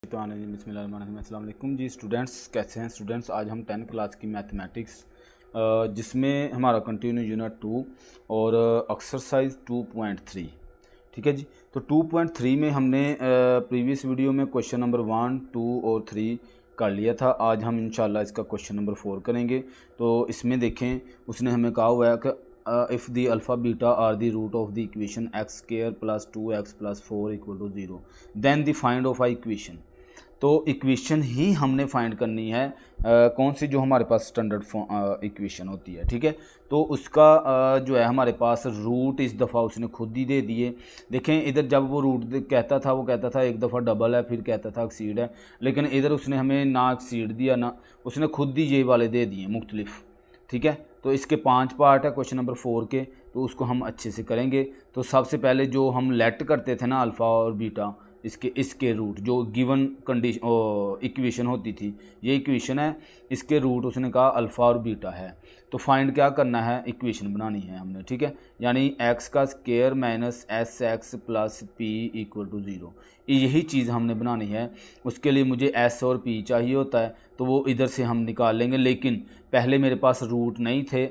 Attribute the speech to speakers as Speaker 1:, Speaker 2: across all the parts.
Speaker 1: तो अस्सलाम वालेकुम जी स्टूडेंट्स, कैसे हैं स्टूडेंट्स। आज हम 10th क्लास की मैथमेटिक्स जिसमें हमारा कंटिन्यू यूनिट 2 और एक्सरसाइज 2.3, ठीक है जी। तो 2.3 में हमने प्रीवियस वीडियो में क्वेश्चन नंबर 1, 2 और 3 कर लिया था। आज हम इंशाल्लाह इसका क्वेश्चन नंबर 4 करेंगे। तो इसमें देखें, उसने हमें कहा हुआ है कि if the alpha beta are the root of the equation x square plus 2x plus 4 equal to 0 then the find of a equation. तो इक्वेशन ही हमने फाइंड करनी है कौन सी, जो हमारे पास स्टैंडर्ड इक्वेशन होती है, ठीक है। तो उसका जो है हमारे पास रूट इस दफ़ा उसने खुद ही दे दिए। देखें इधर जब वो रूट कहता था, वो कहता था एक दफ़ा डबल है, फिर कहता था एक्सीड है, लेकिन इधर उसने हमें ना एक्सीड दिया ना, उसने खुद ही ये वाले दे दिए मुख्तलिफ, ठीक है। तो इसके 5 पार्ट है क्वेश्चन नंबर 4 के, तो उसको हम अच्छे से करेंगे। तो सबसे पहले जो हम लेट करते थे ना अल्फ़ा और बीटा, इसके रूट जो गिवन कंडीशन इक्वेशन होती थी, ये इक्वेशन है, इसके रूट उसने कहा अल्फ़ा और बीटा है। तो फाइंड क्या करना है, इक्वेशन बनानी है हमने, ठीक है। यानी एक्स का square minus s x plus p equal to 0, यही चीज़ हमने बनानी है। उसके लिए मुझे एस और पी चाहिए होता है, तो वो इधर से हम निकाल लेंगे, लेकिन पहले मेरे पास रूट नहीं थे।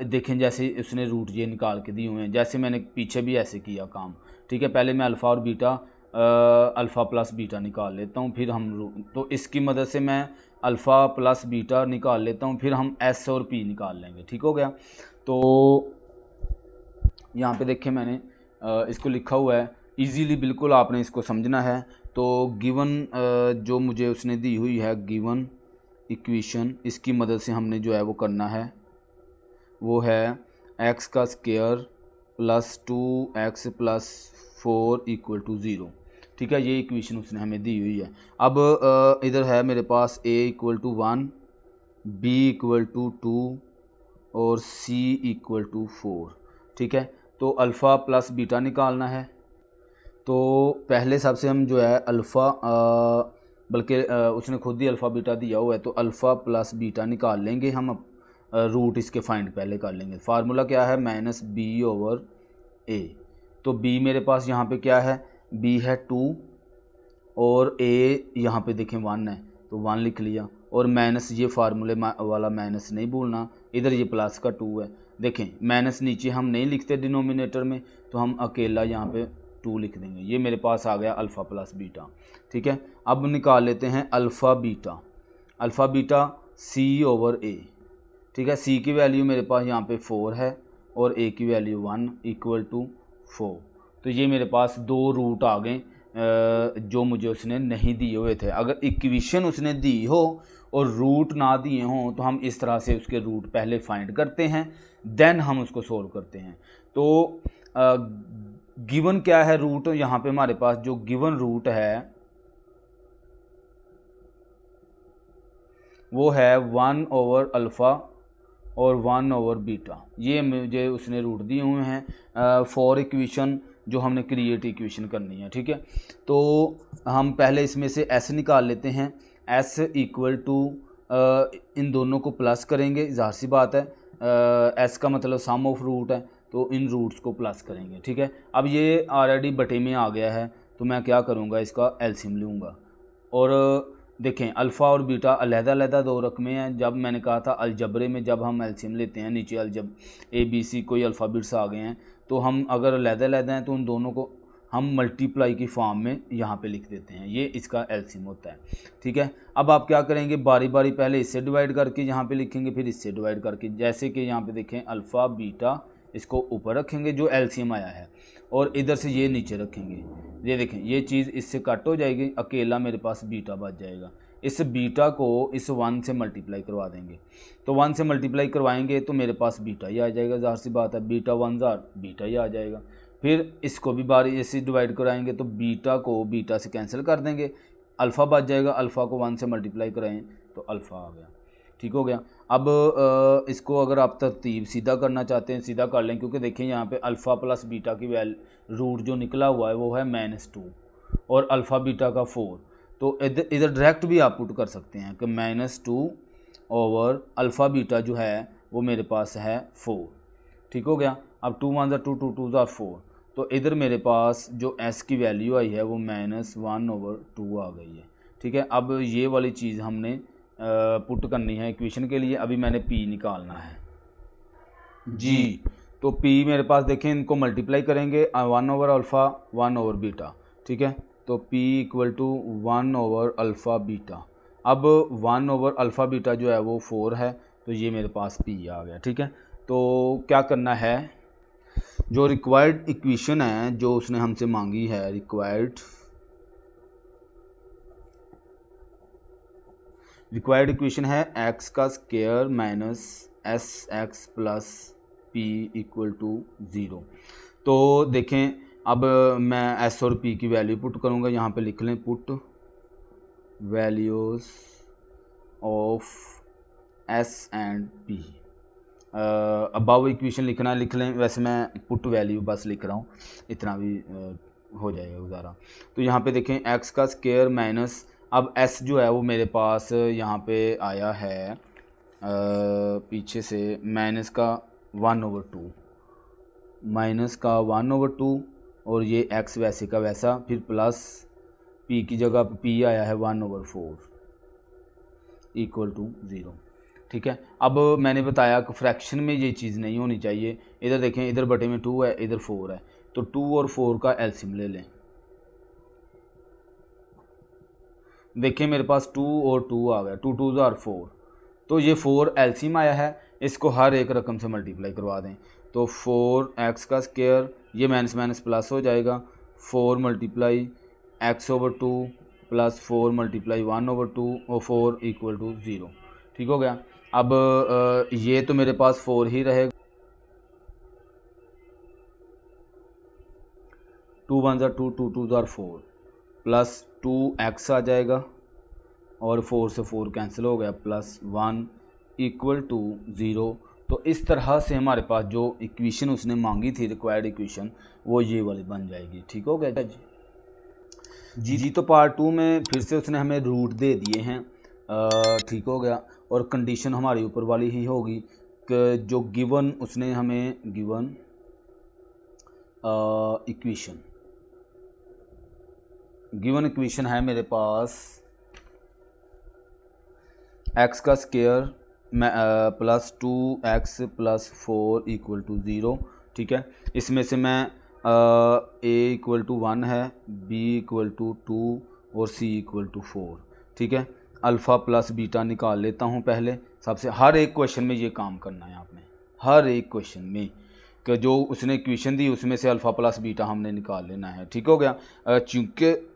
Speaker 1: देखें जैसे उसने रूट ये निकाल के दिए हुए हैं, जैसे मैंने पीछे भी ऐसे किया काम, ठीक है। पहले मैं अल्फ़ा और बीटा अल्फ़ा प्लस बीटा निकाल लेता हूँ, फिर हम तो इसकी मदद से मैं अल्फ़ा प्लस बीटा निकाल लेता हूँ, फिर हम एस और पी निकाल लेंगे, ठीक हो गया। तो यहाँ पे देखें मैंने इसको लिखा हुआ है, इजीली बिल्कुल आपने इसको समझना है। तो गिवन जो मुझे उसने दी हुई है गिवन इक्वेशन, इसकी मदद से हमने जो है वो करना है, वो है एक्स का square plus 2x plus 4 equal to 0, ठीक है। ये इक्वेशन उसने हमें दी हुई है। अब इधर है मेरे पास a equal to 1, b equal to 2 और c इक्वल टू 4, ठीक है। तो अल्फ़ा प्लस बीटा निकालना है। तो पहले सबसे हम जो है अल्फ़ा बल्कि उसने खुद ही अल्फ़ा बीटा दिया हुआ है, तो अल्फ़ा प्लस बीटा निकाल लेंगे हम। रूट इसके फाइंड पहले कर लेंगे। फार्मूला क्या है, माइनस बी ओवर ए। तो बी मेरे पास यहाँ पे क्या है, बी है 2 और ए यहाँ पे देखें 1 है, तो 1 लिख लिया। और माइनस ये फार्मूले वाला माइनस नहीं भूलना, इधर ये प्लस का 2 है। देखें माइनस नीचे हम नहीं लिखते डिनोमिनेटर में, तो हम अकेला यहाँ पे 2 लिख देंगे। ये मेरे पास आ गया अल्फ़ा प्लस बीटा, ठीक है। अब निकाल लेते हैं अल्फ़ा बीटा सी ओवर ए, ठीक है। सी की वैल्यू मेरे पास यहाँ पे 4 है और ए की वैल्यू 1 इक्वल टू 4। तो ये मेरे पास 2 रूट आ गए जो मुझे उसने नहीं दिए हुए थे। अगर इक्वेशन उसने दी हो और रूट ना दिए हों, तो हम इस तरह से उसके रूट पहले फाइंड करते हैं, देन हम उसको सोल्व करते हैं। तो गिवन क्या है रूट, यहाँ पे हमारे पास जो गिवन रूट है वो है 1 ओवर अल्फ़ा और 1 ओवर बीटा। ये मुझे उसने रूट दिए हुए हैं फॉर इक्वेशन जो हमने क्रिएट इक्वेशन करनी है, ठीक है। तो हम पहले इसमें से s निकाल लेते हैं। s इक्वल टू इन दोनों को प्लस करेंगे, ज़ाहिर सी बात है, s का मतलब सम ऑफ रूट है, तो इन रूट्स को प्लस करेंगे, ठीक है। अब ये ऑलरेडी बटे में आ गया है, तो मैं क्या करूँगा, इसका एलसीएम लूँगा। और देखें अल्फ़ा और बीटा अलहदा-अलहदा 2 रकमें हैं। जब मैंने कहा था अलजबरे में जब हम एलसीएम लेते हैं, नीचे अलजब ABC कोई अल्फ़ाबेट्स आ गए हैं, तो हम अगर अलहदा-अलहदा हैं तो उन दोनों को हम मल्टीप्लाई की फॉर्म में यहाँ पे लिख देते हैं, ये इसका एलसीएम होता है, ठीक है। अब आप क्या करेंगे, बारी बारी पहले इससे डिवाइड करके यहाँ पे लिखेंगे, फिर इससे डिवाइड करके, जैसे कि यहाँ पे देखें अल्फ़ा बीटा इसको ऊपर रखेंगे जो एलसीएम आया है, और इधर से ये नीचे रखेंगे। ये देखें ये चीज़ इससे कट हो जाएगी, अकेला मेरे पास बीटा बच जाएगा। इस बीटा को इस 1 से मल्टीप्लाई करवा देंगे, तो 1 से मल्टीप्लाई करवाएंगे तो मेरे पास बीटा ही आ जाएगा, ज़ाहिर सी बात है, बीटा 1 ज़ार बीटा ही आ जाएगा। फिर इसको भी बारी ऐसे डिवाइड कराएंगे, तो बीटा को बीटा से कैंसिल कर देंगे, अल्फ़ा बच जाएगा, अल्फ़ा को 1 से मल्टीप्लाई कराएं तो अल्फ़ा आ गया, ठीक हो गया। अब इसको अगर आप तरतीब सीधा करना चाहते हैं सीधा कर लें, क्योंकि देखें यहाँ पे अल्फ़ा प्लस बीटा की रूट जो निकला हुआ है वो है -2 और अल्फ़ा बीटा का 4। तो इधर डायरेक्ट भी आप पुट कर सकते हैं कि -2 ओवर अल्फ़ा बीटा जो है वो मेरे पास है 4, ठीक हो गया। अब 2 1 2 2 2 4, तो इधर मेरे पास जो s की वैल्यू आई है वो -1/2 आ गई है। ठीक है, अब ये वाली चीज़ हमने पुट करनी है इक्वेशन के लिए। अभी मैंने p निकालना है जी। तो p मेरे पास देखें, इनको मल्टीप्लाई करेंगे 1/α 1/β। ठीक है, तो p = 1/α-β। अब 1/α-β जो है वो 4 है, तो ये मेरे पास p आ गया। ठीक है, तो क्या करना है, जो रिक्वायर्ड इक्वेशन है जो उसने हमसे मांगी है, रिक्वायर्ड इक्वेशन है x का square minus sx plus p = 0। तो देखें, अब मैं s और p की वैल्यू पुट करूंगा। यहाँ पे लिख लें put values of s and p। Above equation लिखना लिख लें, वैसे मैं पुट वैल्यू बस लिख रहा हूँ, इतना भी हो जाएगा गुजारा। तो यहाँ पे देखें x का स्क्वायर माइनस, अब s जो है वो मेरे पास यहाँ पे आया है पीछे से माइनस का 1/2, और ये x वैसे का वैसा, फिर प्लस p की जगह p आया है 1/4 = 0। ठीक है, अब मैंने बताया कि फ्रैक्शन में ये चीज़ नहीं होनी चाहिए। इधर देखें, इधर बटे में 2 है, इधर 4 है, तो 2 और 4 का एलसीएम ले लें। देखिए मेरे पास 2 और 2 आ गया, 2 2 आर 4, तो ये 4 एलसीएम आया है। इसको हर एक रकम से मल्टीप्लाई करवा दें, तो 4x का स्क्वायर, ये माइनस माइनस प्लस हो जाएगा, 4 × x/2 प्लस 4 × 1/2 और 4 = 0। ठीक हो गया। अब ये तो मेरे पास 4 ही रहेगा, 2 1 2 2 2 4 प्लस 2x आ जाएगा, और 4 से 4 कैंसिल हो गया, प्लस 1 = 0। तो इस तरह से हमारे पास जो इक्वेशन उसने मांगी थी, रिक्वायर्ड इक्वेशन, वो ये वाली बन जाएगी। ठीक हो गया जी। तो पार्ट 2 में फिर से उसने हमें रूट दे दिए हैं। ठीक हो गया, और कंडीशन हमारी ऊपर वाली ही होगी कि जो गिवन उसने हमें गिवन इक्वेशन है मेरे पास x का स्क्वायर प्लस 2x प्लस 4 = 0। ठीक है, इसमें से मैं a = 1 है, b = 2 और c = 4। ठीक है, अल्फ़ा प्लस बीटा निकाल लेता हूँ पहले। सबसे हर एक क्वेश्चन में ये काम करना है आपने, हर एक क्वेश्चन में कि जो उसने इक्वेशन दी उसमें से अल्फ़ा प्लस बीटा हमने निकाल लेना है। ठीक हो गया, चूँकि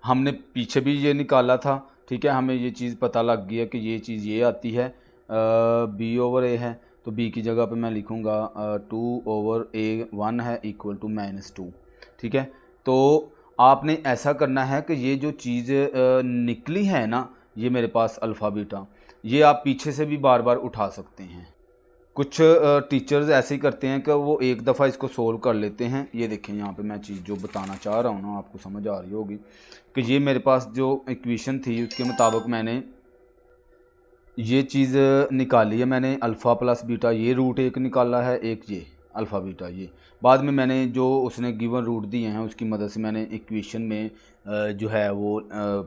Speaker 1: हमने पीछे भी ये निकाला था। ठीक है, हमें ये चीज़ पता लग गई है कि ये चीज़ ये आती है, b/a है, तो b की जगह पे मैं लिखूँगा 2/a1 है = -2। ठीक है, तो आपने ऐसा करना है कि ये जो चीज़ निकली है ना, ये मेरे पास अल्फ़ा बीटा, ये आप पीछे से भी बार बार उठा सकते हैं। कुछ टीचर्स ऐसे ही करते हैं कि वो एक दफ़ा इसको सोल्व कर लेते हैं। ये देखें, यहाँ पे मैं चीज़ जो बताना चाह रहा हूँ ना, आपको समझ आ रही होगी कि ये मेरे पास जो इक्वेशन थी उसके मुताबिक मैंने ये चीज़ निकाली है। मैंने अल्फ़ा प्लस बीटा, ये रूट एक निकाला है, एक ये अल्फ़ा बीटा, ये बाद में मैंने जो उसने गिवन रूट दिए हैं उसकी मदद से मैंने इक्वेशन में जो है वो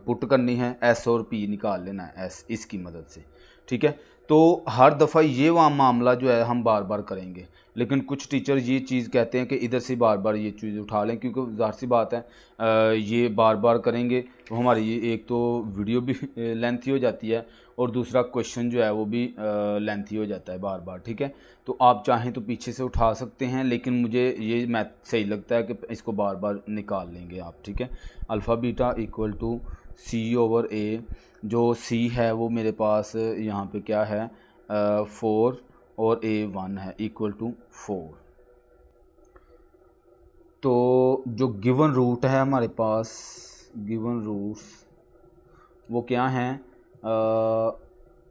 Speaker 1: पुट करनी है, एस और पी निकाल लेना है, एस इसकी मदद से। ठीक है, तो हर दफ़ा ये वहाँ मामला जो है हम बार बार करेंगे, लेकिन कुछ टीचर ये चीज़ कहते हैं कि इधर से बार बार ये चीज़ उठा लें, क्योंकि ज़ाहिर सी बात है ये बार बार करेंगे तो हमारी ये एक तो वीडियो भी लेंथी हो जाती है, और दूसरा क्वेश्चन जो है वो भी लेंथी हो जाता है बार बार। ठीक है, तो आप चाहें तो पीछे से उठा सकते हैं, लेकिन मुझे ये मैथ सही लगता है कि इसको बार बार निकाल लेंगे आप। ठीक है, अल्फ़ा बीटा = c/a, जो c है वो मेरे पास यहाँ पे क्या है 4 और a1 है = 4। तो जो गिवन रूट है हमारे पास, गिवन रूट्स वो क्या हैं,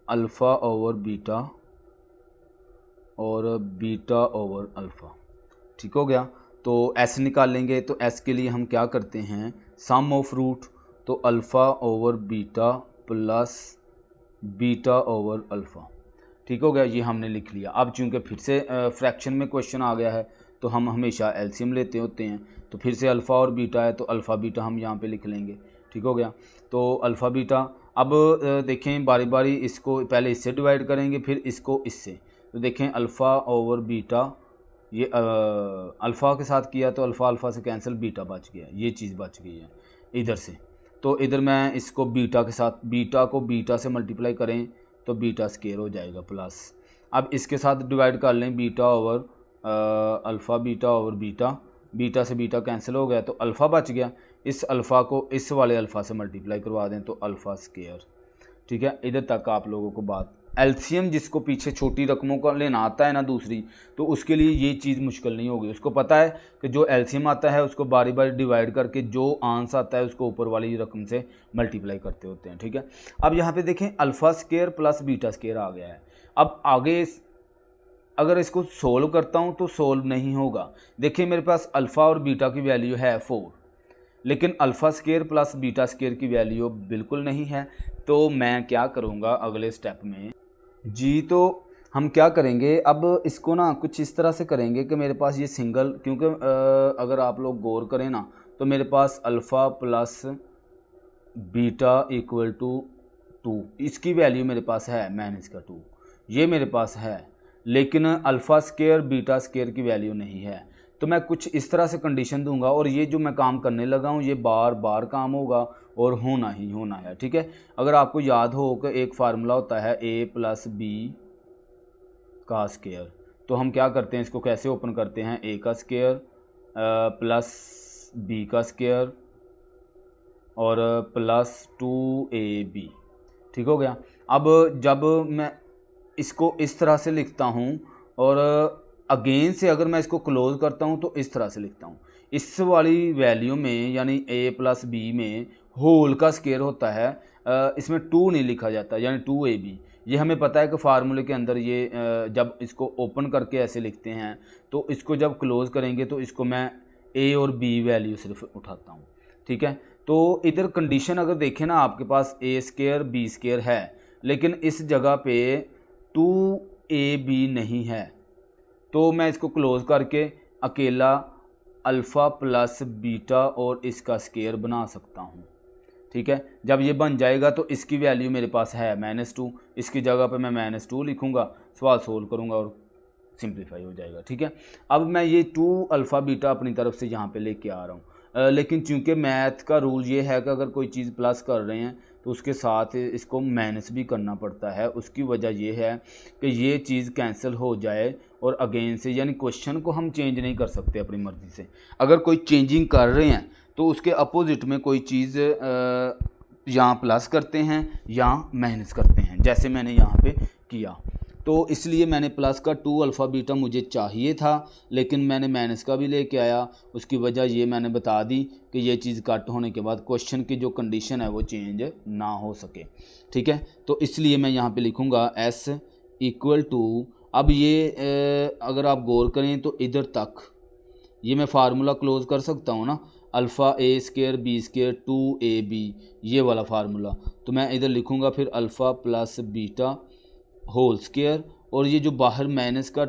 Speaker 1: अल्फ़ा ओवर बीटा और बीटा ओवर अल्फ़ा। ठीक हो गया, तो s निकाल लेंगे। तो s के लिए हम क्या करते हैं, सम ऑफ रूट, तो alpha over beta plus beta over alpha. ठीक हो गया, ये हमने लिख लिया। अब चूंकि फिर से फ्रैक्शन में क्वेश्चन आ गया है, तो हम हमेशा एलसीएम लेते होते हैं। तो फिर से अल्फ़ा और बीटा है तो अल्फ़ा बीटा हम यहाँ पे लिख लेंगे, ठीक हो गया। तो अल्फ़ा बीटा, अब देखें बारी बारी इसको पहले इससे डिवाइड करेंगे फिर इसको इससे। तो देखें अल्फ़ा ओवर बीटा, ये अल्फ़ा के साथ किया तो अल्फ़ा अल्फ़ा से कैंसिल, बीटा बच गया, ये चीज़ बच गई है इधर से। तो इधर मैं इसको बीटा के साथ, बीटा को बीटा से मल्टीप्लाई करें तो बीटा स्केयर हो जाएगा प्लस। अब इसके साथ डिवाइड कर लें beta over alpha beta over beta, beta से बीटा कैंसिल हो गया तो अल्फ़ा बच गया। इस अल्फ़ा को इस वाले अल्फ़ा से मल्टीप्लाई करवा दें तो अल्फ़ा स्केयर, ठीक है। इधर तक आप लोगों को बात। एलसीएम जिसको पीछे छोटी रकमों का लेना आता है ना दूसरी, तो उसके लिए ये चीज़ मुश्किल नहीं होगी। उसको पता है कि जो एलसीएम आता है उसको बारी बारी डिवाइड करके जो आंसर आता है उसको ऊपर वाली रकम से मल्टीप्लाई करते होते हैं, ठीक है। अब यहाँ पे देखें alpha square plus beta square आ गया है। अब आगे अगर इसको सोल्व करता हूँ तो सोल्व नहीं होगा। देखिए मेरे पास अल्फ़ा और बीटा की वैल्यू है 4, लेकिन alpha square plus beta square की वैल्यू बिल्कुल नहीं है। तो मैं क्या करूँगा अगले स्टेप में जी, तो हम क्या करेंगे, अब इसको ना कुछ इस तरह से करेंगे कि मेरे पास ये सिंगल, क्योंकि अगर आप लोग गौर करें ना तो मेरे पास alpha plus beta equal to 2, इसकी वैल्यू मेरे पास है माइनस का 2, ये मेरे पास है, लेकिन अल्फ़ा स्केयर बीटा स्केयर की वैल्यू नहीं है। तो मैं कुछ इस तरह से कंडीशन दूंगा और ये जो मैं काम करने लगा हूँ ये बार बार काम होगा और होना ही होना है, ठीक है। अगर आपको याद हो कि एक फार्मूला होता है a प्लस बी का स्केयर, तो हम क्या करते हैं इसको कैसे ओपन करते हैं, a का स्केयर प्लस b का स्केयर और प्लस 2ab, ठीक हो गया। अब जब मैं इसको इस तरह से लिखता हूँ और अगेन से अगर मैं इसको क्लोज करता हूँ तो इस तरह से लिखता हूँ, इस वाली वैल्यू में यानी a प्लस बी में होल का स्केयर होता है, इसमें 2 नहीं लिखा जाता यानी 2ab। ये हमें पता है कि फार्मूले के अंदर ये जब इसको ओपन करके ऐसे लिखते हैं तो इसको जब क्लोज करेंगे तो इसको मैं a और b वैल्यू सिर्फ उठाता हूँ, ठीक है। तो इधर कंडीशन अगर देखें ना आपके पास a स्केयर b स्केयर है, लेकिन इस जगह पे 2ab नहीं है, तो मैं इसको क्लोज करके अकेला अल्फ़ा प्लस बीटा और इसका स्केयर बना सकता हूँ, ठीक है। जब ये बन जाएगा तो इसकी वैल्यू मेरे पास है -2, इसकी जगह पे मैं -2 लिखूँगा, सवाल सोल्व करूँगा और सिंप्लीफाई हो जाएगा, ठीक है। अब मैं ये 2 अल्फ़ा बीटा अपनी तरफ से यहाँ पे लेके आ रहा हूँ, लेकिन चूंकि मैथ का रूल ये है कि अगर कोई चीज़ प्लस कर रहे हैं तो उसके साथ इसको माइनस भी करना पड़ता है। उसकी वजह ये है कि ये चीज़ कैंसिल हो जाए और अगेन से, यानी क्वेश्चन को हम चेंज नहीं कर सकते अपनी मर्ज़ी से। अगर कोई चेंजिंग कर रहे हैं तो उसके अपोजिट में कोई चीज़ यहाँ प्लस करते हैं या माइनस करते हैं, जैसे मैंने यहाँ पे किया। तो इसलिए मैंने प्लस का 2 अल्फ़ा बीटा मुझे चाहिए था, लेकिन मैंने माइनस का भी लेके आया। उसकी वजह ये मैंने बता दी कि ये चीज़ कट होने के बाद क्वेश्चन की जो कंडीशन है वो चेंज ना हो सके, ठीक है। तो इसलिए मैं यहाँ पे लिखूँगा s इक्वल टू, अब ये अगर आप गौर करें तो इधर तक ये मैं फार्मूला क्लोज कर सकता हूँ ना, alpha a square b square 2ab, ये वाला फार्मूला। तो मैं इधर लिखूँगा फिर alpha plus beta whole square, और ये जो बाहर माइनस का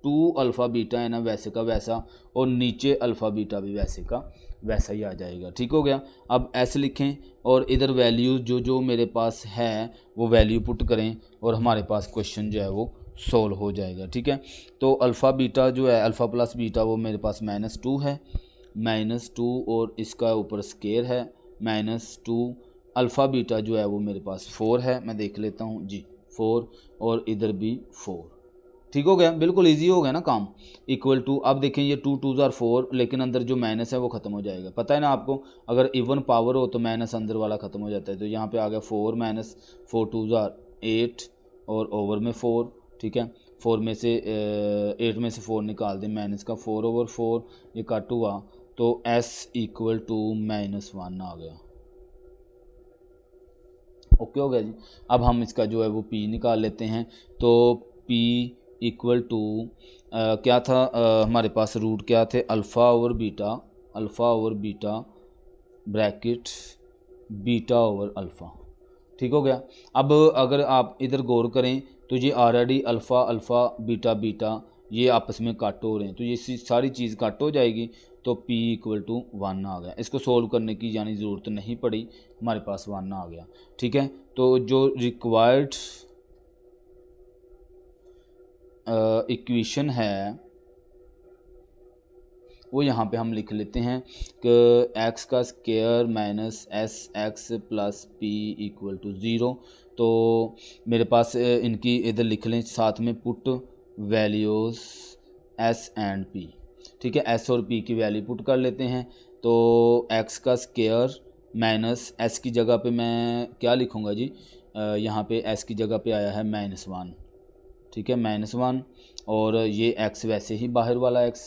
Speaker 1: 2 अल्फ़ा बीटा है ना वैसे का वैसा, और नीचे अल्फ़ा बीटा भी वैसे का वैसा ही आ जाएगा, ठीक हो गया। अब ऐसे लिखें और इधर वैल्यू जो जो मेरे पास है वो वैल्यू पुट करें और हमारे पास क्वेश्चन जो है वो सोल्व हो जाएगा, ठीक है। तो अल्फ़ा बीटा जो है, अल्फ़ा प्लस बीटा, वो मेरे पास -2 है, -2 और इसका ऊपर स्केयर है -2, अल्फ़ा बीटा जो है वो मेरे पास 4 है, मैं देख लेता हूँ जी 4, और इधर भी 4, ठीक हो गया। बिल्कुल इजी हो गया ना काम। इक्वल टू, अब देखें ये 2 2 ज़ार 4, लेकिन अंदर जो माइनस है वो ख़त्म हो जाएगा। पता है ना आपको, अगर इवन पावर हो तो माइनस अंदर वाला ख़त्म हो जाता है। तो यहाँ पे आ गया 4 -4 2 ज़ार 8 और ओवर में 4, ठीक है। 4 में से 8 में से 4 निकाल दें, माइनस का 4 ओवर 4, ये कट हुआ तो s इक्वल टू -1 आ गया। ओके हो गया जी। अब हम इसका जो है वो p निकाल लेते हैं। तो p इक्वल टू क्या था, हमारे पास रूट क्या थे, alpha over beta bracket beta over alpha, ठीक हो गया। अब अगर आप इधर गौर करें तो ये ऑलरेडी अल्फ़ा बीटा ये आपस में कट हो रहे हैं, तो ये सारी चीज़ कट हो जाएगी, तो p इक्वल टू 1 आ गया। इसको सोल्व करने की यानी ज़रूरत नहीं पड़ी, हमारे पास 1 आ गया। ठीक है, तो जो रिक्वायर्ड इक्वेशन है वो यहाँ पे हम लिख लेते हैं कि x का square minus s x plus p equal to 0। तो मेरे पास इनकी इधर लिख लें साथ में put values s and p। ठीक है, s और p की वैल्यू पुट कर लेते हैं। तो x का स्क्वायर माइनस s की जगह पे मैं क्या लिखूँगा जी, यहाँ पे s की जगह पे आया है -1। ठीक है, -1, और ये x वैसे ही बाहर वाला x,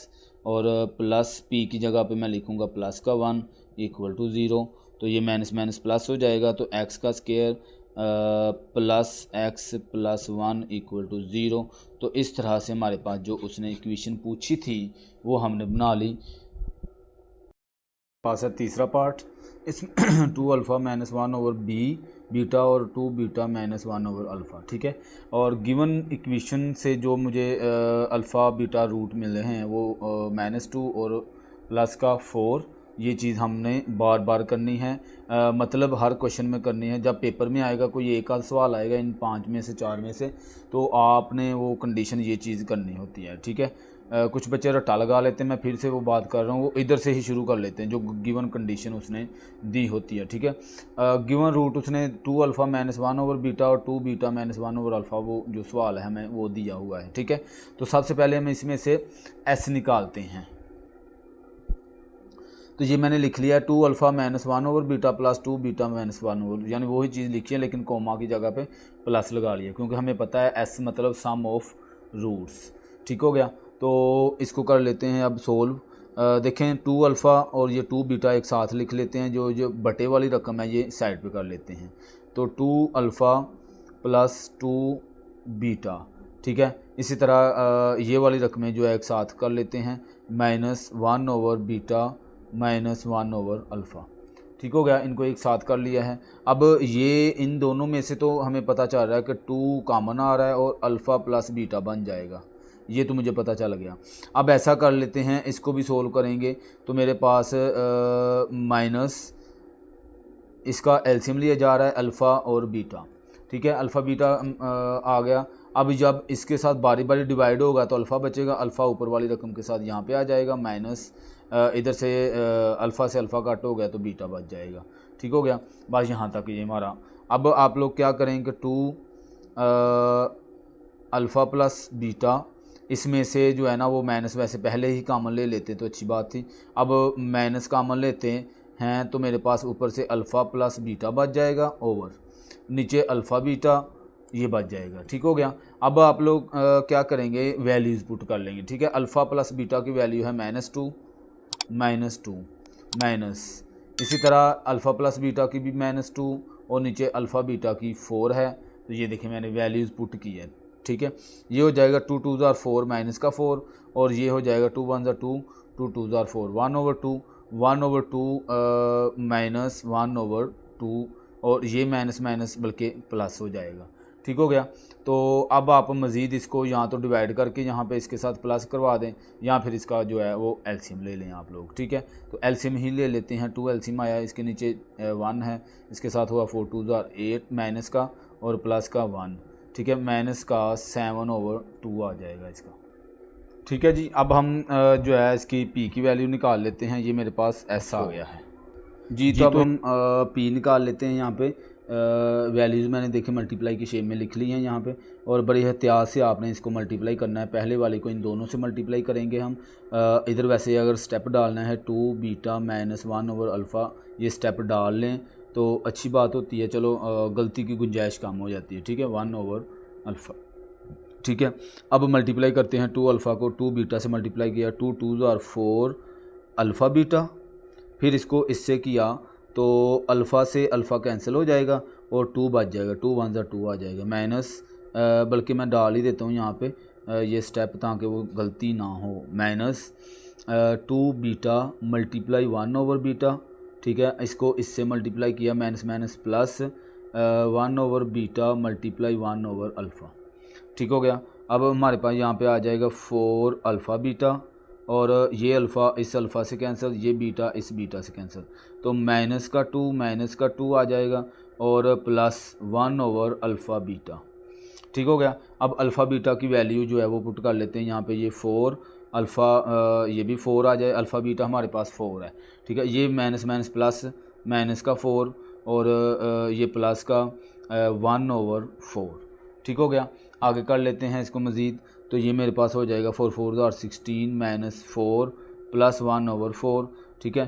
Speaker 1: और प्लस p की जगह पे मैं लिखूँगा प्लस का 1 इक्वल टू 0। तो ये माइनस माइनस प्लस हो जाएगा, तो x का square plus x plus 1 equal to 0। तो इस तरह से हमारे पास जो उसने इक्वेशन पूछी थी वो हमने बना ली। पास है तीसरा पार्ट, इसमें 2 अल्फ़ा माइनस 1 ओवर बीटा और 2 बीटा माइनस 1 ओवर अल्फ़ा। ठीक है, और गिवन इक्वेशन से जो मुझे अल्फ़ा बीटा रूट मिल रहे हैं वो -2 और प्लस का 4, ये चीज़ हमने बार बार करनी है, मतलब हर क्वेश्चन में करनी है। जब पेपर में आएगा कोई एक आध सवाल आएगा इन 5 में से 4 में से, तो आपने वो कंडीशन ये चीज़ करनी होती है। ठीक है, कुछ बच्चे रट्टा लगा लेते हैं, मैं फिर से वो बात कर रहा हूँ, वो इधर से ही शुरू कर लेते हैं जो गिवन कंडीशन उसने दी होती है। ठीक है, गिवन रूट उसने 2 अल्फ़ा माइनस 1 ओवर बीटा और 2 बीटा माइनस 1 ओवर अल्फ़ा, वो जो सवाल है हमें वो दिया हुआ है। ठीक है, तो सबसे पहले हम इसमें से एस निकालते हैं। तो ये मैंने लिख लिया 2 alpha minus 1 over beta plus 2 beta minus 1 over, यानी वही चीज़ लिखी है लेकिन कोमा की जगह पे प्लस लगा लिया, क्योंकि हमें पता है एस मतलब सम ऑफ रूट्स। ठीक हो गया, तो इसको कर लेते हैं अब सोल्व। देखें 2 अल्फ़ा और ये 2 बीटा एक साथ लिख लेते हैं, जो बटे वाली रकम है ये साइड पे कर लेते हैं। तो 2 अल्फ़ा प्लस 2 बीटा। ठीक है, इसी तरह ये वाली रकमें जो है एक साथ कर लेते हैं, -1 ओवर बीटा -1 ओवर अल्फ़ा। ठीक हो गया, इनको एक साथ कर लिया है। अब ये इन दोनों में से तो हमें पता चल रहा है कि 2 कॉमन आ रहा है और अल्फ़ा प्लस बीटा बन जाएगा, ये तो मुझे पता चल गया। अब ऐसा कर लेते हैं, इसको भी सोल्व करेंगे तो मेरे पास माइनस इसका एलसीएम लिया जा रहा है अल्फ़ा और बीटा। ठीक है, अल्फ़ा बीटा आ गया। अब जब इसके साथ बारी बारी डिवाइड होगा तो अल्फ़ा बचेगा, अल्फ़ा ऊपर वाली रकम के साथ यहाँ पे आ जाएगा, माइनस इधर से अल्फ़ा से अल्फ़ा कट हो गया तो बीटा बच जाएगा। ठीक हो गया, बस यहाँ तक ये हमारा। अब आप लोग क्या करेंगे, 2 अल्फ़ा प्लस बीटा, इसमें से जो है ना वो माइनस वैसे पहले ही कॉमन ले लेते तो अच्छी बात थी, अब माइनस कॉमन लेते हैं तो मेरे पास ऊपर से अल्फ़ा प्लस बीटा बच जाएगा ओवर नीचे अल्फ़ा बीटा ये बच जाएगा। ठीक हो गया, अब आप लोग क्या करेंगे, वैल्यूज़ पुट कर लेंगे। ठीक है, अल्फ़ा प्लस बीटा की वैल्यू है -2 माइनस, इसी तरह अल्फ़ा प्लस बीटा की भी -2 और नीचे अल्फ़ा बीटा की 4 है। तो ये देखिए मैंने वैल्यूज़ पुट की है। ठीक है, ये हो जाएगा 2 2 ज़ार 4 माइनस का 4, और ये हो जाएगा 2 1 ज़ार 2 2 2 ज़ार 4 1 ओवर 2 माइनस 1 ओवर 2, और ये माइनस माइनस बल्कि प्लस हो जाएगा। ठीक हो गया, तो अब आप मज़ीद इसको यहाँ तो डिवाइड करके यहाँ पे इसके साथ प्लस करवा दें, या फिर इसका जो है वो एलसीएम ले लें आप लोग। ठीक है, तो एलसीएम ही ले लेते हैं। 2 एलसीएम आया, इसके नीचे 1 है, इसके साथ हुआ 4 2 ज़ार 8 माइनस का और प्लस का 1। ठीक है, माइनस का 7 ओवर 2 आ जाएगा इसका। ठीक है जी, अब हम जो है इसकी पी की वैल्यू निकाल लेते हैं। ये मेरे पास एस आ गया है जी, तो अब हम पी निकाल लेते हैं। यहाँ पे वैल्यूज़ मैंने देखे मल्टीप्लाई की शेप में लिख ली हैं यहाँ पे, और बड़ी एहतियात से आपने इसको मल्टीप्लाई करना है। पहले वाले को इन दोनों से मल्टीप्लाई करेंगे हम। इधर वैसे अगर स्टेप डालना है 2 बीटा माइनस 1 ओवर अल्फ़ा, ये स्टेप डाल लें तो अच्छी बात होती है, चलो गलती की गुंजाइश कम हो जाती है। ठीक है, 1 ओवर अल्फ़ा। ठीक है, अब मल्टीप्लाई करते हैं 2 अल्फ़ा को 2 बीटा से मल्टीप्लाई किया, 2 2 ज़ार 4 अल्फ़ा बीटा, फिर इसको इससे किया तो अल्फ़ा से अल्फ़ा कैंसिल हो जाएगा और 2 बच जाएगा, 2 1 ज़ार 2 आ जाएगा, माइनस बल्कि मैं डाल ही देता हूँ यहाँ पे ये स्टेप ताकि वो गलती ना हो, minus 2 beta multiply 1 over beta. ठीक है, इसको इससे मल्टीप्लाई किया, minus minus plus 1 over beta multiply 1 over alpha. ठीक हो गया, अब हमारे पास यहाँ पे आ जाएगा 4 अल्फ़ा बीटा, और ये अल्फ़ा इस अल्फ़ा से कैंसिल, ये बीटा इस बीटा से कैंसिल, तो माइनस का 2 आ जाएगा और प्लस 1 ओवर अल्फ़ा बीटा। ठीक हो गया। अब अल्फ़ा बीटा की वैल्यू जो है वो पुट कर लेते हैं यहाँ पे, ये 4 अल्फ़ा, ये भी 4 आ जाए, अल्फ़ा बीटा हमारे पास 4 है। ठीक है, ये माइनस माइनस प्लस, माइनस का 4 और ये प्लस का 1 ओवर 4। ठीक हो गया। आगे कर लेते हैं इसको मज़ीद, तो ये मेरे पास हो जाएगा 4 4 और 16 माइनस 4 प्लस 1 ओवर 4। ठीक है,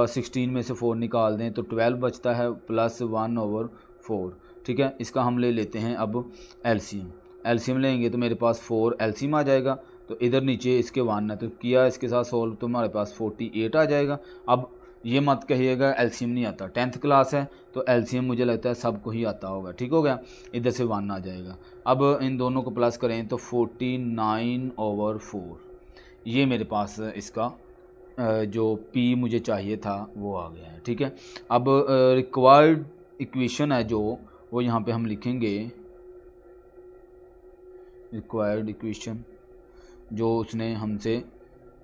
Speaker 1: 16 में से 4 निकाल दें तो 12 बचता है प्लस 1 ओवर 4। ठीक है, इसका हम ले लेते हैं अब एलसीएम लेंगे तो मेरे पास 4 एलसीएम आ जाएगा, तो इधर नीचे इसके 1 है तो किया इसके साथ सोल्व तो हमारे पास 48 आ जाएगा। अब ये मत कहिएगा एलसीएम नहीं आता, 10th क्लास है तो एलसीएम मुझे लगता है सबको ही आता होगा। ठीक हो गया, इधर से 1 आ जाएगा। अब इन दोनों को प्लस करें तो 49 ओवर 4, ये मेरे पास इसका जो P मुझे चाहिए था वो आ गया है। ठीक है, अब रिक्वायर्ड इक्वेशन है जो वो यहाँ पे हम लिखेंगे, रिक्वायर्ड इक्वेशन जो उसने हमसे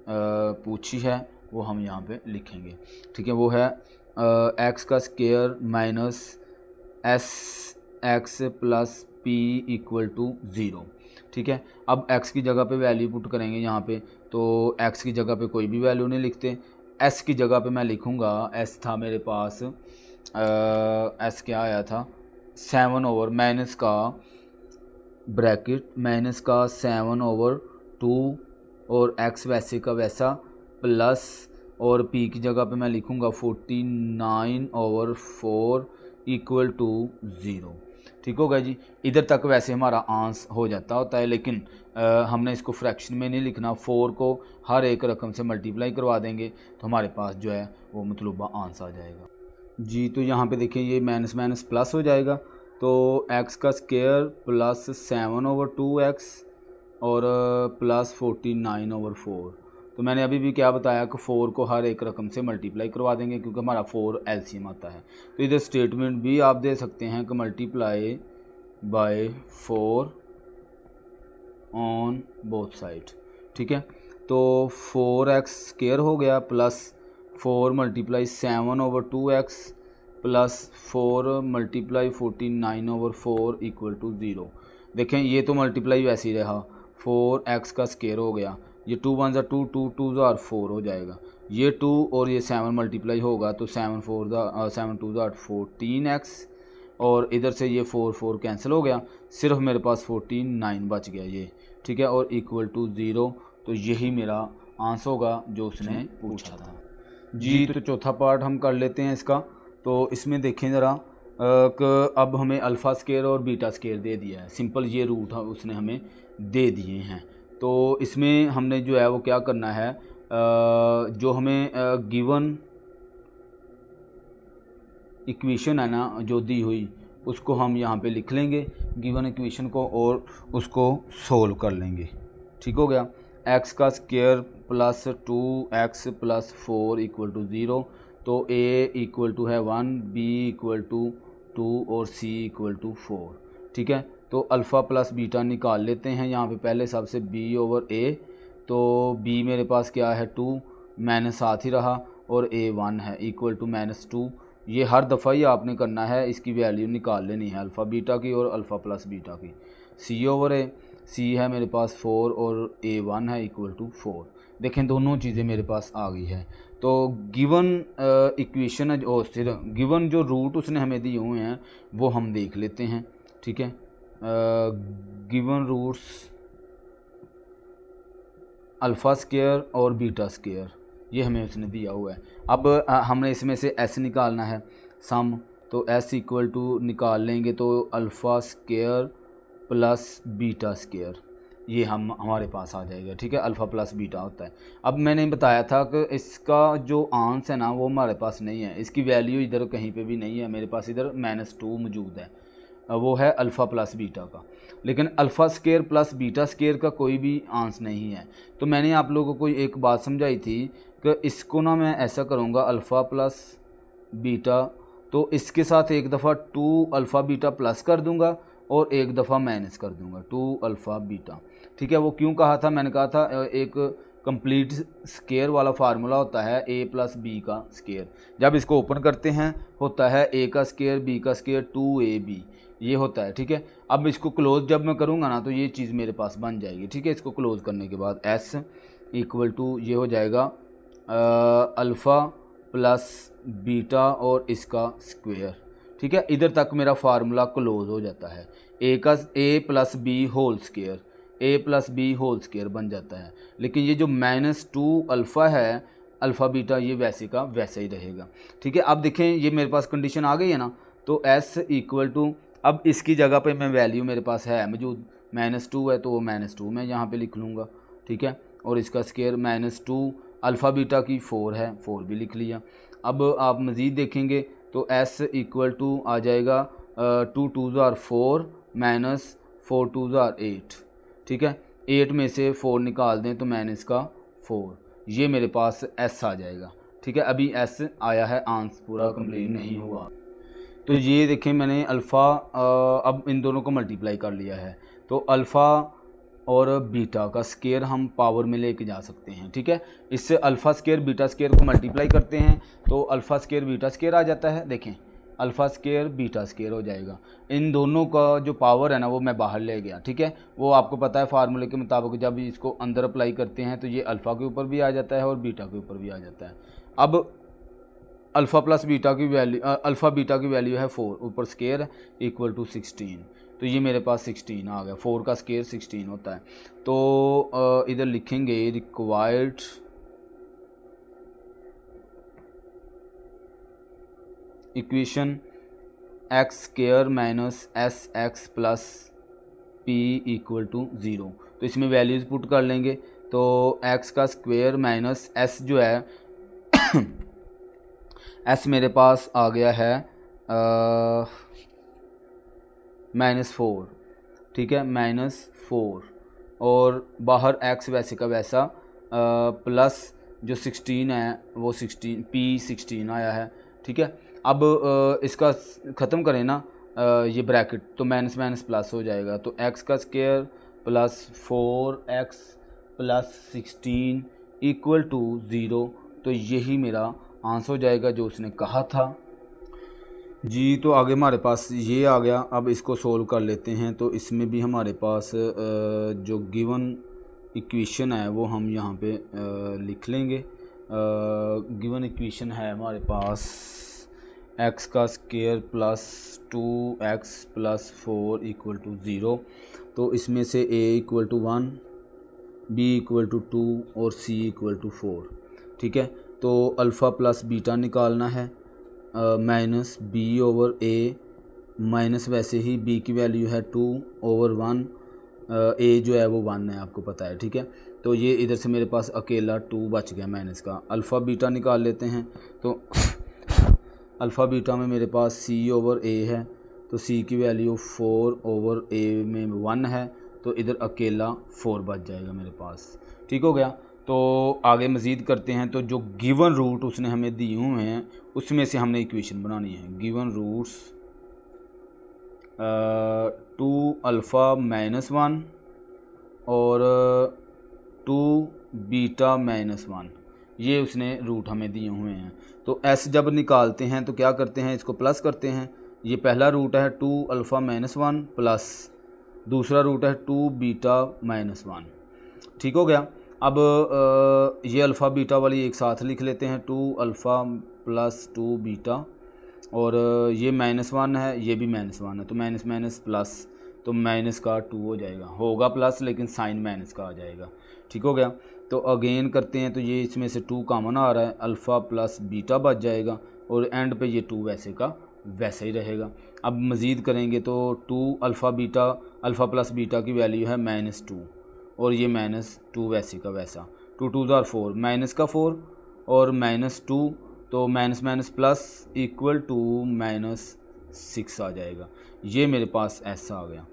Speaker 1: पूछी है वो हम यहाँ पे लिखेंगे। ठीक है, वो है एक्स का square minus s x plus p equal to 0। ठीक है, अब x की जगह पे वैल्यू पुट करेंगे यहाँ पे, तो x की जगह पे कोई भी वैल्यू नहीं लिखते, s की जगह पे मैं लिखूँगा, s था मेरे पास s क्या आया था 7 ओवर माइनस का ब्रैकेट माइनस का 7 ओवर 2 और x वैसे का वैसा प्लस, और p की जगह पे मैं लिखूँगा 49 ओवर 4 इक्वल टू 0। ठीक होगा जी। इधर तक वैसे हमारा आंस हो जाता होता है, लेकिन हमने इसको फ्रैक्शन में नहीं लिखना, 4 को हर एक रकम से मल्टीप्लाई करवा देंगे तो हमारे पास जो है वो मतलूबा आंस आ जाएगा जी। तो यहाँ पे देखिए ये माइनस माइनस प्लस हो जाएगा, तो x का स्क्वायर प्लस 7 ओवर 2x और प्लस 49 ओवर 4। तो मैंने अभी भी क्या बताया कि 4 को हर एक रकम से मल्टीप्लाई करवा देंगे क्योंकि हमारा 4 एलसीएम आता है। तो इधर स्टेटमेंट भी आप दे सकते हैं कि multiply by 4 on both side. ठीक है, तो 4x स्क्वायर हो गया plus 4 multiply 7 over 2x plus 4 multiply 49 over 4 equal to 0। देखें ये तो मल्टीप्लाई वैसे ही रहा, 4x का स्क्वायर हो गया, ये 2 1 ज़ा 2 2 2 ज़ा 4 हो जाएगा, ये 2 और ये 7 मल्टीप्लाई होगा तो 7 2 ज़ा 14x, और इधर से ये 4 4 कैंसिल हो गया, सिर्फ मेरे पास 49 बच गया ये। ठीक है, और इक्वल टू 0। तो यही मेरा आंसर होगा जो उसने पूछा था जी। तो चौथा पार्ट हम कर लेते हैं इसका। तो इसमें देखें ज़रा कि अब हमें अल्फ़ा स्क्वायर और बीटा स्क्वायर दे दिया है, सिंपल ये रूट उसने हमें दे दिए हैं। तो इसमें हमने जो है वो क्या करना है, जो हमें गिवन इक्वेशन है ना जो दी हुई उसको हम यहाँ पे लिख लेंगे गिवन इक्वेशन को और उसको सोल्व कर लेंगे। ठीक हो गया, x का square plus 2x plus 4 equal to 0, तो a इक्वल टू है 1, b इक्वल टू 2 और c इक्वल टू 4। ठीक है, तो अल्फ़ा प्लस बीटा निकाल लेते हैं यहाँ पे पहले सबसे b ओवर a, तो b मेरे पास क्या है 2 माइनस साथ ही रहा और a 1 है इक्वल टू -2। ये हर दफ़ा ही आपने करना है, इसकी वैल्यू निकाल लेनी है अल्फ़ा बीटा की और अल्फ़ा प्लस बीटा की। c ओवर a, c है मेरे पास 4 और a 1 है इक्वल टू 4। देखें दोनों चीज़ें मेरे पास आ गई है। तो गिवन इक्वेशन है और सिर्फ गिवन जो रूट उसने हमें दिए हुए हैं वो हम देख लेते हैं। ठीक है, गिवन रूट्स अल्फ़ा स्क्वायर और बीटा स्क्वायर ये हमें उसने दिया हुआ है। अब हमने इसमें से s निकालना है सम, तो s इक्वल टू निकाल लेंगे तो alpha square plus beta square ये हमारे पास आ जाएगा। ठीक है, अल्फ़ा प्लस बीटा होता है। अब मैंने बताया था कि इसका जो आंसर है ना वो हमारे पास नहीं है, इसकी वैल्यू इधर कहीं पे भी नहीं है, मेरे पास इधर -2 मौजूद है, वो है अल्फ़ा प्लस बीटा का, लेकिन alpha square plus beta square का कोई भी आंसर नहीं है। तो मैंने आप लोगों को एक बात समझाई थी कि इसको ना मैं ऐसा करूँगा अल्फ़ा प्लस बीटा तो इसके साथ एक दफ़ा 2 अल्फ़ा बीटा प्लस कर दूंगा और एक दफ़ा माइनस कर दूंगा 2 अल्फ़ा बीटा। ठीक है, वो क्यों कहा था, मैंने कहा था एक कंप्लीट स्केयर वाला फार्मूला होता है a प्लस बी का स्केयर। जब इसको ओपन करते हैं होता है a का स्केयर b का स्केयर 2ab, ये होता है। ठीक है, अब इसको क्लोज जब मैं करूँगा ना तो ये चीज़ मेरे पास बन जाएगी। ठीक है, इसको क्लोज करने के बाद s इक्वल टू ये हो जाएगा अल्फ़ा प्लस बीटा और इसका स्क्वेयर। ठीक है, इधर तक मेरा फार्मूला क्लोज हो जाता है। a plus b whole square, a plus b whole square बन जाता है। लेकिन ये जो -2 अल्फ़ा है अल्फ़ा बीटा, ये वैसे का वैसा ही रहेगा। ठीक है, अब देखें ये मेरे पास कंडीशन आ गई है ना, तो s इक्वल टू, अब इसकी जगह पे मैं वैल्यू मेरे पास है मौजूद, -2 है तो वो -2 मैं यहाँ पे लिख लूँगा। ठीक है, और इसका स्केयर -2 अल्फ़ा बीटा की 4 है, 4 भी लिख लिया। अब आप मज़ीद देखेंगे तो s इक्वल टू आ जाएगा 2 2 ज़ार 4 माइनस 4 2 ज़ार 8। ठीक है, 8 में से 4 निकाल दें तो माइनस का 4, ये मेरे पास s आ जाएगा। ठीक है, अभी s आया है, आंसर पूरा कंप्लीट नहीं हुआ। तो ये देखें मैंने अल्फ़ा अब इन दोनों को मल्टीप्लाई कर लिया है, तो अल्फ़ा और बीटा का स्केयर हम पावर में लेके जा सकते हैं। ठीक है, इससे अल्फ़ा स्केयर बीटा स्केयर को मल्टीप्लाई करते हैं तो अल्फ़ा स्केयर बीटा स्केयर आ जाता है। देखें अल्फ़ा स्केयर बीटा स्केयर हो जाएगा। इन दोनों का जो पावर है ना वो मैं बाहर ले गया। ठीक है, वो आपको पता है फार्मूले के मुताबिक जब इसको अंदर अप्लाई करते हैं तो ये अल्फ़ा के ऊपर भी आ जाता है और बीटा के ऊपर भी आ जाता है। अब अल्फ़ा प्लस बीटा की वैल्यू, अल्फ़ा बीटा की वैल्यू है 4, ऊपर स्केयर इक्वल टू 16, तो ये मेरे पास 16 आ गया। 4 का स्केयर 16 होता है। तो इधर लिखेंगे required equation x square minus s x plus p equal to 0। तो इसमें वैल्यूज़ पुट कर लेंगे, तो एक्स का स्क्वेयर माइनस एस जो है एस मेरे पास आ गया है -4। ठीक है, -4 और बाहर x वैसे का वैसा प्लस जो 16 है वो 16 p16 आया है। ठीक है, अब इसका ख़त्म करें ना ये ब्रैकेट, तो माइनस माइनस प्लस हो जाएगा, तो x का square plus 4x plus 16 equal to 0। तो यही मेरा आंसर हो जाएगा जो उसने कहा था जी। तो आगे हमारे पास ये आ गया। अब इसको सोल्व कर लेते हैं। तो इसमें भी हमारे पास जो गिवन इक्वेशन है वो हम यहाँ पे लिख लेंगे। गिवन इक्वेशन है हमारे पास x का square plus 2x plus 4 equal to 0। तो इसमें से a equal to 1, b equal to 2 और c इक्वल टू 4। ठीक है, तो अल्फ़ा प्लस बीटा निकालना है, माइनस बी ओवर ए, माइनस वैसे ही b की वैल्यू है 2 ओवर 1, a जो है वो 1 है, आपको पता है। ठीक है, तो ये इधर से मेरे पास अकेला 2 बच गया माइनस का। अल्फ़ा बीटा निकाल लेते हैं, तो अल्फ़ा बीटा में मेरे पास c ओवर a है, तो c की वैल्यू 4 ओवर a में 1 है, तो इधर अकेला 4 बच जाएगा मेरे पास। ठीक हो गया। तो आगे मज़ीद करते हैं। तो जो गिवन रूट उसने हमें दिए हुए हैं उसमें से हमने इक्वेशन बनानी है। गिवन रूट्स 2 अल्फ़ा माइनस 1 और 2 बीटा माइनस 1, ये उसने रूट हमें दिए हुए हैं। तो s जब निकालते हैं तो क्या करते हैं, इसको प्लस करते हैं। ये पहला रूट है 2 अल्फ़ा माइनस 1 प्लस दूसरा रूट है 2 बीटा माइनस 1। ठीक हो गया। अब ये अल्फ़ा बीटा वाली एक साथ लिख लेते हैं, 2 अल्फ़ा प्लस 2 बीटा, और ये -1 है, ये भी -1 है, तो माइनस माइनस प्लस, तो माइनस का 2 हो जाएगा, होगा प्लस लेकिन साइन माइनस का आ जाएगा। ठीक हो गया। तो अगेन करते हैं, तो ये इसमें से 2 कॉमन आ रहा है, अल्फ़ा प्लस बीटा बच जाएगा और एंड पे ये 2 वैसे का वैसे ही रहेगा। अब मज़ीद करेंगे तो 2 alpha beta, alpha plus beta की वैल्यू है -2 और ये -2 वैसे का वैसा, 2 2 ज़ार 4, माइनस का 4 और -2, तो minus minus plus equal to -6 आ जाएगा। ये मेरे पास ऐसा आ गया।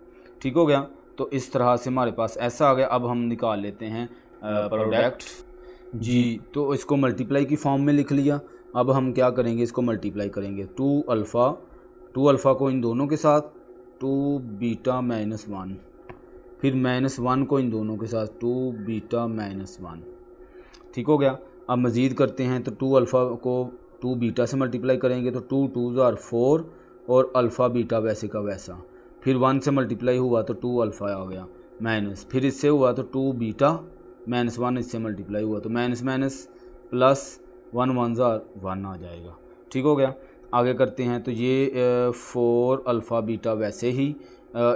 Speaker 1: ठीक हो गया। तो इस तरह से हमारे पास ऐसा आ गया। अब हम निकाल लेते हैं प्रोडक्ट जी। तो इसको मल्टीप्लाई की फॉर्म में लिख लिया, अब हम क्या करेंगे, इसको मल्टीप्लाई करेंगे 2 अल्फ़ा को इन दोनों के साथ 2 बीटा माइनस 1, फिर -1 को इन दोनों के साथ 2 बीटा माइनस 1। ठीक हो गया। अब मज़ीद करते हैं तो 2 अल्फ़ा को 2 बीटा से मल्टीप्लाई करेंगे तो 2 2 आर 4 और अल्फ़ा बीटा वैसे का वैसा, फिर 1 से मल्टीप्लाई हुआ तो 2 अल्फ़ा आ गया माइनस, फिर इससे हुआ तो 2 बीटा -1 इससे मल्टीप्लाई हुआ तो माइनस माइनस प्लस 1 1 जार 1 आ जाएगा। ठीक हो गया। आगे करते हैं तो ये 4 अल्फ़ा बीटा वैसे ही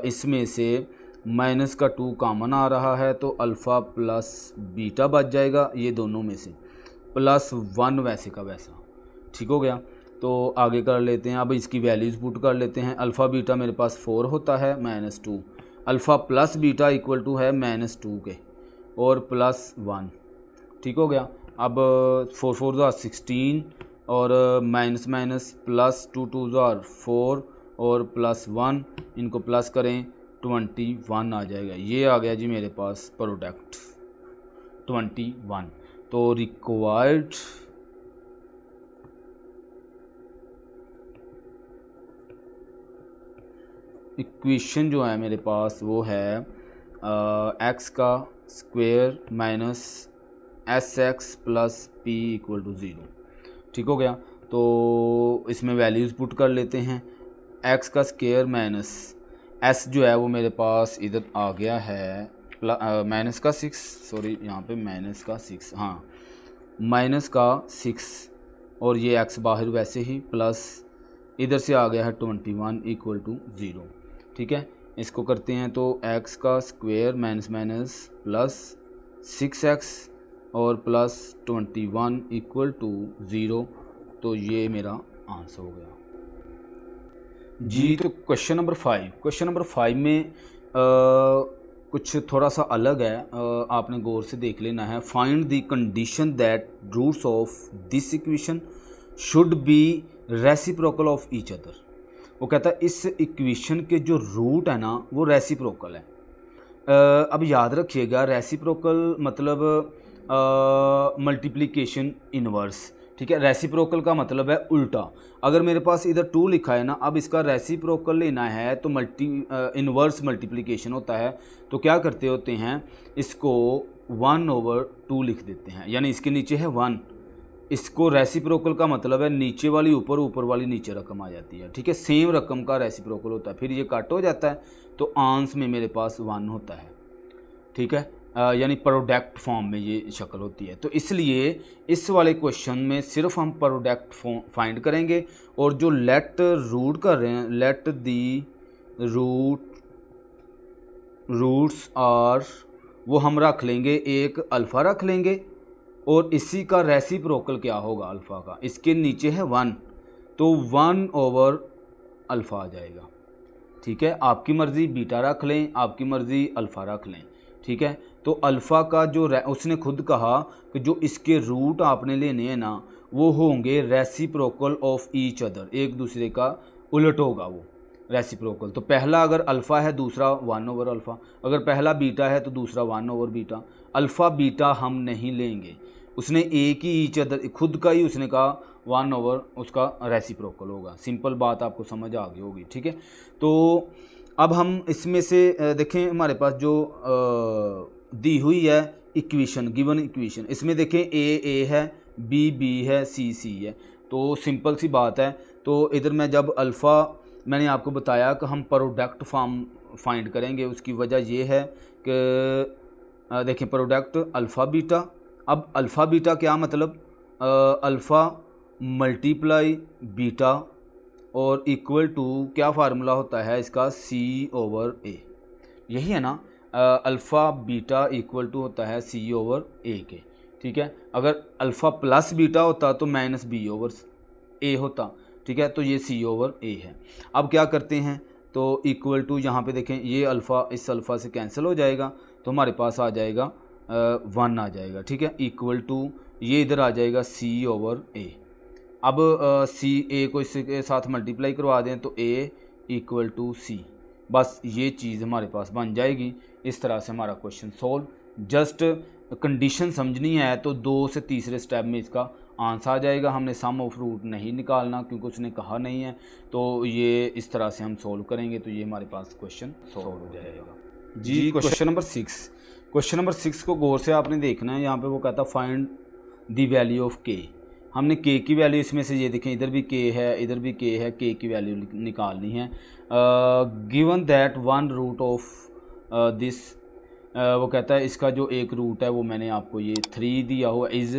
Speaker 1: इसमें से माइनस का 2 कॉमन आ रहा है तो अल्फ़ा प्लस बीटा बच जाएगा ये दोनों में से, प्लस 1 वैसे का वैसा। ठीक हो गया। तो आगे कर लेते हैं, अब इसकी वैल्यूज़ पुट कर लेते हैं। अल्फ़ा बीटा मेरे पास 4 होता है -2, alpha plus beta equal to है -2 के और प्लस 1। ठीक हो गया। अब 4 4 ज़ार 16 और माइनस माइनस प्लस 2 2 ज़ार 4 और प्लस 1, इनको प्लस करें 21 आ जाएगा। ये आ गया जी मेरे पास प्रोडक्ट 21। तो रिक्वायर्ड इक्वेशन जो है मेरे पास वो है एक्स का square minus s x plus p equal to 0। ठीक हो गया। तो इसमें वैल्यूज़ पुट कर लेते हैं। एक्स का स्क्वायर माइनस एस जो है वो मेरे पास इधर आ गया है माइनस का 6, सॉरी यहाँ पे माइनस का 6, हाँ माइनस का 6 और ये एक्स बाहर वैसे ही प्लस इधर से आ गया है 21 इक्वल टू 0। ठीक है। इसको करते हैं तो एक्स का square minus minus plus 6x और प्लस 21 इक्वल टू 0। तो ये मेरा आंसर हो गया जी। तो क्वेश्चन नंबर 5 में कुछ थोड़ा सा अलग है, आपने गौर से देख लेना है। Find the condition that roots of this equation should be reciprocal of each other. वो कहता है इस इक्वेशन के जो रूट है ना वो रेसिप्रोकल है। अब याद रखिएगा रेसिप्रोकल मतलब मल्टीप्लिकेशन इनवर्स। ठीक है। रेसिप्रोकल का मतलब है उल्टा। अगर मेरे पास इधर 2 लिखा है ना, अब इसका रेसिप्रोकल लेना है तो इनवर्स मल्टीप्लिकेशन होता है। तो क्या करते होते हैं, इसको 1/2 लिख देते हैं, यानी इसके नीचे है 1। इसको रेसिप्रोकल का मतलब है नीचे वाली ऊपर, ऊपर वाली नीचे रकम आ जाती है। ठीक है। सेम रकम का रेसिप्रोकल होता है, फिर ये कट हो जाता है तो आंस में मेरे पास 1 होता है। ठीक है। यानी प्रोडक्ट फॉर्म में ये शक्ल होती है। तो इसलिए इस वाले क्वेश्चन में सिर्फ हम प्रोडक्ट फाइंड करेंगे और जो लेट रूट कर रहे हैं, लेट दी रूट्स आर, वो हम रख लेंगे, एक अल्फ़ा रख लेंगे और इसी का रेसिप्रोकल क्या होगा अल्फ़ा का, इसके नीचे है 1 तो 1/अल्फ़ा आ जाएगा। ठीक है। आपकी मर्ज़ी बीटा रख लें, आपकी मर्ज़ी अल्फ़ा रख लें। ठीक है। तो अल्फ़ा का जो उसने खुद कहा कि जो इसके रूट आपने लेने हैं ना वो होंगे रेसिप्रोकल ऑफ ईच अदर, एक दूसरे का उलट होगा वो रेसिप्रोकल। तो पहला अगर अल्फ़ा है दूसरा 1/अल्फ़ा, अगर पहला बीटा है तो दूसरा 1/बीटा। अल्फ़ा बीटा हम नहीं लेंगे, उसने एक ही ईच अदर खुद का ही उसने कहा 1/ उसका रेसिप्रोकल होगा। सिंपल बात आपको समझ आ गई होगी। ठीक है। तो अब हम इसमें से देखें हमारे पास जो दी हुई है इक्वेशन, गिवन इक्वेशन, इसमें देखें ए है, बी है, सी है। तो सिंपल सी बात है। तो इधर मैं जब अल्फ़ा, मैंने आपको बताया कि हम प्रोडक्ट फॉर्म फाइंड करेंगे, उसकी वजह ये है कि देखें प्रोडक्ट अल्फ़ा बीटा। अब अल्फ़ा बीटा क्या मतलब, अल्फ़ा मल्टीप्लाई बीटा और इक्वल टू क्या फार्मूला होता है इसका, C/A। यही है ना, अल्फ़ा बीटा इक्वल टू होता है C/A के। ठीक है। अगर अल्फ़ा प्लस बीटा होता तो -B/A होता। ठीक है। तो ये C/A है। अब क्या करते हैं तो इक्वल टू, यहाँ पे देखें ये अल्फ़ा इस अल्फ़ा से कैंसिल हो जाएगा तो हमारे पास आ जाएगा 1 आ जाएगा। ठीक है। इक्वल टू ये इधर आ जाएगा C/A। अब A को इसके साथ मल्टीप्लाई करवा दें तो A इक्वल टू C, बस ये चीज़ हमारे पास बन जाएगी। इस तरह से हमारा क्वेश्चन सॉल्व। जस्ट कंडीशन समझनी है तो 2 से तीसरे स्टेप में इसका आंसर आ जाएगा। हमने सम ऑफ रूट नहीं निकालना क्योंकि उसने कहा नहीं है, तो ये इस तरह से हम सोल्व करेंगे तो ये हमारे पास क्वेश्चन सोल्व हो जाएगा जी। क्वेश्चन नंबर 6, क्वेश्चन नंबर 6 को गौर से आपने देखना है। यहाँ पे वो कहता फाइंड द वैल्यू ऑफ के। हमने के की वैल्यू इसमें से ये देखें, इधर भी के है, इधर भी के है, के की वैल्यू निकालनी है। Given that one root of this, वो कहता है इसका जो एक रूट है वो मैंने आपको ये 3 दिया हुआ इज़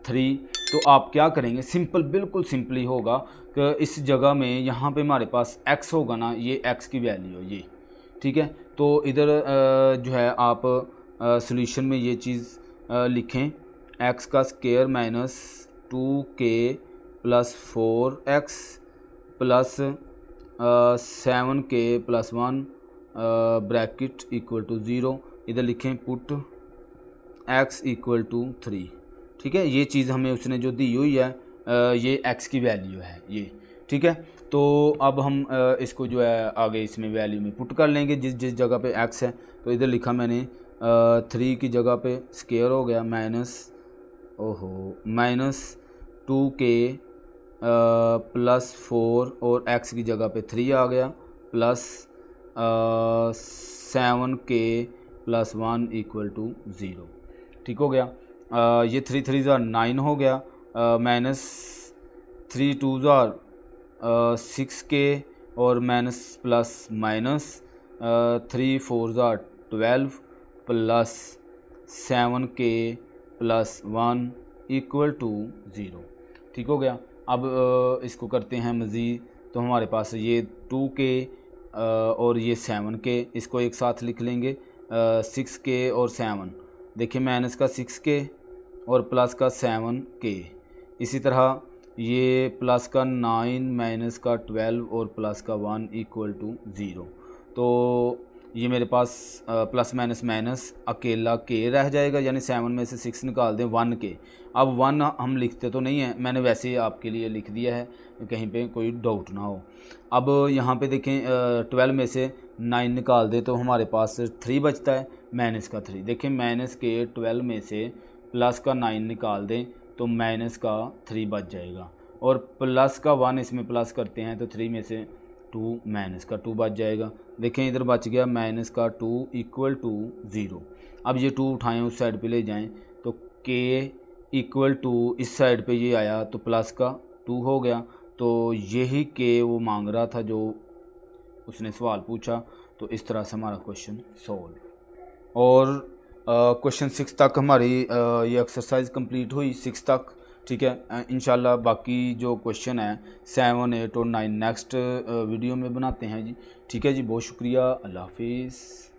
Speaker 1: 3। तो आप क्या करेंगे, सिंपल, बिल्कुल सिंपली होगा कि इस जगह में यहाँ पे हमारे पास x होगा ना, ये x की वैल्यू है ये, ठीक है। तो इधर जो है आप सॉल्यूशन में ये चीज़ लिखें, x का square minus 2k plus 4x plus 7k plus 1 bracket equal to 0। इधर लिखें पुट x इक्वल टू 3, ठीक है। ये चीज़ हमें उसने जो दी हुई है ये x की वैल्यू है ये, ठीक है। तो अब हम इसको जो है आगे इसमें वैल्यू में पुट कर लेंगे जिस जिस जगह पे x है। तो इधर लिखा मैंने 3 की जगह पे स्क्वायर हो गया माइनस 2k प्लस 4 और x की जगह पे 3 आ गया plus 7k plus 1 equal to 0, ठीक हो गया। ये 3 3 ज़ार 9 हो गया, माइनस 3 2 ज़ार 6k और माइनस प्लस माइनस 3 4 ज़ार 12 plus 7k plus 1 equal to 0, ठीक हो गया। अब इसको करते हैं मज़ीद, तो हमारे पास ये 2k और ये 7k, इसको एक साथ लिख लेंगे। 6k और 7, देखिए माइनस का 6k और प्लस का 7k। इसी तरह ये प्लस का 9 माइनस का 12 और प्लस का 1 इक्वल टू 0। तो ये मेरे पास प्लस माइनस माइनस अकेला के रह जाएगा, यानी 7 में से 6 निकाल दें 1 के। अब 1 हम लिखते तो नहीं है, मैंने वैसे ही आपके लिए लिख दिया है, कहीं पे कोई डाउट ना हो। अब यहाँ पे देखें 12 में से 9 निकाल दें तो हमारे पास 3 बचता है, माइनस का 3। देखें माइनस के 12 में से प्लस का 9 निकाल दें तो माइनस का 3 बच जाएगा, और प्लस का 1 इसमें प्लस करते हैं तो 3 में से 2 माइनस का 2 बच जाएगा। देखें इधर बच गया माइनस का 2 इक्वल टू 0। अब ये 2 उठाएं उस साइड पे ले जाएं तो k इक्वल टू इस साइड पे ये आया तो प्लस का 2 हो गया। तो यही k वो मांग रहा था जो उसने सवाल पूछा। तो इस तरह से हमारा क्वेश्चन सॉल्व। और क्वेश्चन 6 तक हमारी ये एक्सरसाइज कंप्लीट हुई, 6 तक, ठीक है। इंशाल्लाह बाकी जो क्वेश्चन है 7 8 और 9 नेक्स्ट वीडियो में बनाते हैं जी, ठीक है जी। बहुत शुक्रिया, अल्लाह हाफिज़।